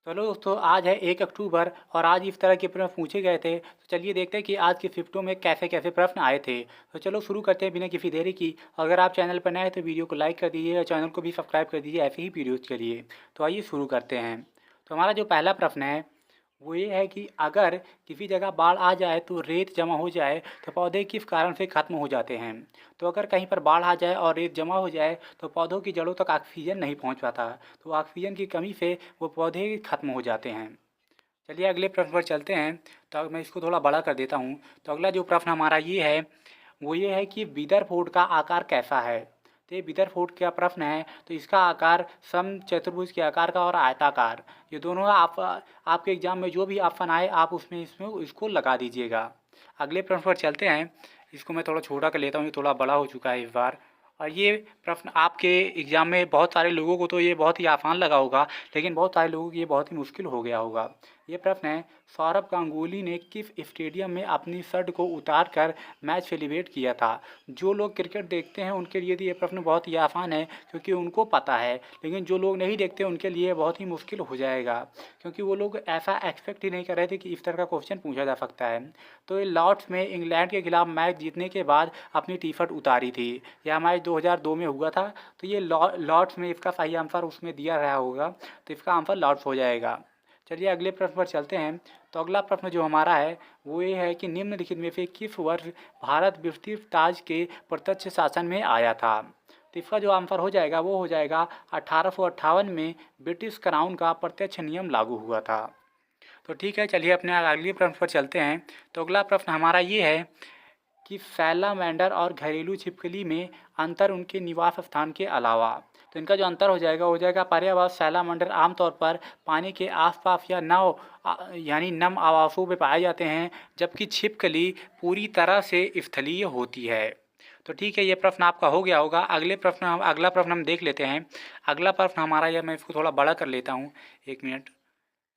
चलो दोस्तों, आज है 1 अक्टूबर और आज इस तरह के प्रश्न पूछे गए थे। तो चलिए देखते हैं कि आज की शिफ्टों में कैसे कैसे प्रश्न आए थे। तो चलो शुरू करते हैं बिना किसी देरी की। अगर आप चैनल पर नए हैं तो वीडियो को लाइक कर दीजिए और चैनल को भी सब्सक्राइब कर दीजिए ऐसे ही वीडियोज़ के लिए। तो आइए शुरू करते हैं। तो हमारा जो पहला प्रश्न है वो ये है कि अगर किसी जगह बाढ़ आ जाए तो रेत जमा हो जाए तो पौधे किस कारण से खत्म हो जाते हैं। तो अगर कहीं पर बाढ़ आ जाए और रेत जमा हो जाए तो पौधों की जड़ों तक ऑक्सीजन नहीं पहुंच पाता, तो ऑक्सीजन की कमी से वो पौधे खत्म हो जाते हैं। चलिए अगले प्रश्न पर चलते हैं। तो मैं इसको थोड़ा बड़ा कर देता हूँ। तो अगला जो प्रश्न हमारा ये है वो ये है कि विदरफोर्ड का आकार कैसा है। तो ये विदरफोर्ड का प्रश्न है। तो इसका आकार सम चतुर्भुज के आकार का और आयताकार, ये दोनों आप आपके एग्जाम में जो भी ऑप्शन आए आप उसमें इसमें इसको लगा दीजिएगा। अगले प्रश्न पर चलते हैं। इसको मैं थोड़ा छोटा कर लेता हूँ, ये थोड़ा बड़ा हो चुका है इस बार। और ये प्रश्न आपके एग्ज़ाम में बहुत सारे लोगों को तो ये बहुत ही आसान लगा होगा, लेकिन बहुत सारे लोगों को ये बहुत ही मुश्किल हो गया होगा। ये प्रश्न है, सौरभ गांगुली ने किस स्टेडियम में अपनी शर्ट को उतार कर मैच सेलिब्रेट किया था। जो लोग क्रिकेट देखते हैं उनके लिए तो ये प्रश्न बहुत ही आसान है क्योंकि उनको पता है, लेकिन जो लोग नहीं देखते उनके लिए बहुत ही मुश्किल हो जाएगा क्योंकि वो लोग ऐसा एक्सपेक्ट ही नहीं कर रहे थे कि इस तरह का क्वेश्चन पूछा जा सकता है। तो ये लॉर्ड्स में इंग्लैंड के खिलाफ मैच जीतने के बाद अपनी टी शर्ट उतारी थी। यह मैच 2002 में हुआ था। तो ये लॉर्ड्स में इसका सही आंसर उसमें दिया रहा होगा, तो इसका आंसर लॉर्ड्स हो जाएगा। चलिए अगले प्रश्न पर चलते हैं। तो अगला प्रश्न जो हमारा है वो ये है कि निम्नलिखित में से किस वर्ष भारत ब्रिटिश ताज के प्रत्यक्ष शासन में आया था। तो इसका जो आंसर हो जाएगा वो हो जाएगा 1858 में ब्रिटिश क्राउन का प्रत्यक्ष नियम लागू हुआ था। तो ठीक है, चलिए अपने अगले प्रश्न पर चलते हैं। तो अगला प्रश्न हमारा ये है कि सैलामेंडर और घरेलू छिपकली में अंतर उनके निवास स्थान के अलावा। तो इनका जो अंतर हो जाएगा पर्यावरण सैलामेंडर आमतौर पर पानी के आसपास या नव यानी नम आवासों में पाए जाते हैं, जबकि छिपकली पूरी तरह से स्थलीय होती है। तो ठीक है, ये प्रश्न आपका हो गया होगा। अगला प्रश्न हम देख लेते हैं। अगला प्रश्न हमारा यह, मैं इसको थोड़ा बड़ा कर लेता हूँ, 1 मिनट,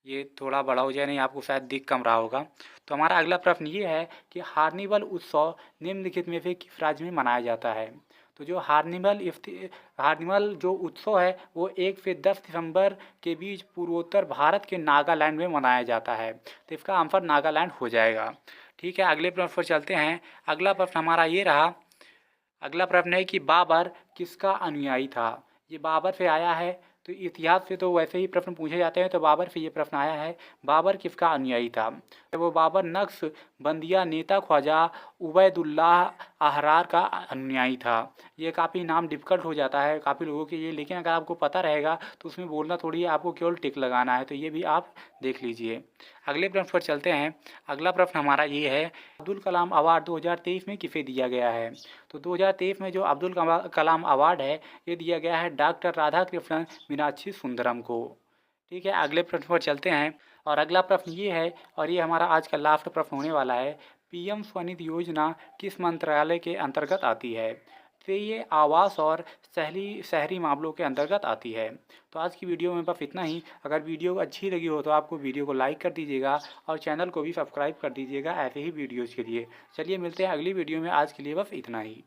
ये थोड़ा बड़ा हो जाए, नहीं आपको शायद दिख कम रहा होगा। तो हमारा अगला प्रश्न ये है कि हार्निवल उत्सव निम्नलिखित में से किस राज्य में मनाया जाता है। तो जो हार्निवल जो उत्सव है वो 1 से 10 दिसंबर के बीच पूर्वोत्तर भारत के नागालैंड में मनाया जाता है। तो इसका आंसर नागालैंड हो जाएगा। ठीक है, अगले प्रश्न पर चलते हैं। अगला प्रश्न हमारा ये रहा। अगला प्रश्न है कि बाबर किसका अनुयायी था। ये बाबर से आया है। तो इतिहास से तो वैसे ही प्रश्न पूछे जाते हैं, तो बाबर से ये प्रश्न आया है, बाबर किसका अनुयायी था। तो वो बाबर नक्शबंदिया नेता ख्वाजा उबैदुल्लाह अहरार का अनुयायी था। ये काफ़ी नाम डिफ़िकल्ट हो जाता है काफ़ी लोगों के लिए, लेकिन अगर आपको पता रहेगा तो उसमें बोलना थोड़ी है, आपको केवल टिक लगाना है। तो ये भी आप देख लीजिए। अगले प्रश्न पर चलते हैं। अगला प्रश्न हमारा ये है, अब्दुल कलाम अवार्ड 2023 में किसे दिया गया है। तो 2023 में जो अब्दुल कलाम अवार्ड है ये दिया गया है डॉक्टर राधाकृष्णन मीनाक्षी सुंदरम को। ठीक है, अगले प्रश्न पर चलते हैं। और अगला प्रश्न ये है, और ये हमारा आज का लास्ट प्रश्न होने वाला है, पीएम स्वनिधि योजना किस मंत्रालय के अंतर्गत आती है। तो ये आवास और शहरी मामलों के अंतर्गत आती है। तो आज की वीडियो में बस इतना ही। अगर वीडियो अच्छी लगी हो तो आपको वीडियो को लाइक कर दीजिएगा और चैनल को भी सब्सक्राइब कर दीजिएगा ऐसे ही वीडियोज़ के लिए। चलिए मिलते हैं अगली वीडियो में, आज के लिए बस इतना ही।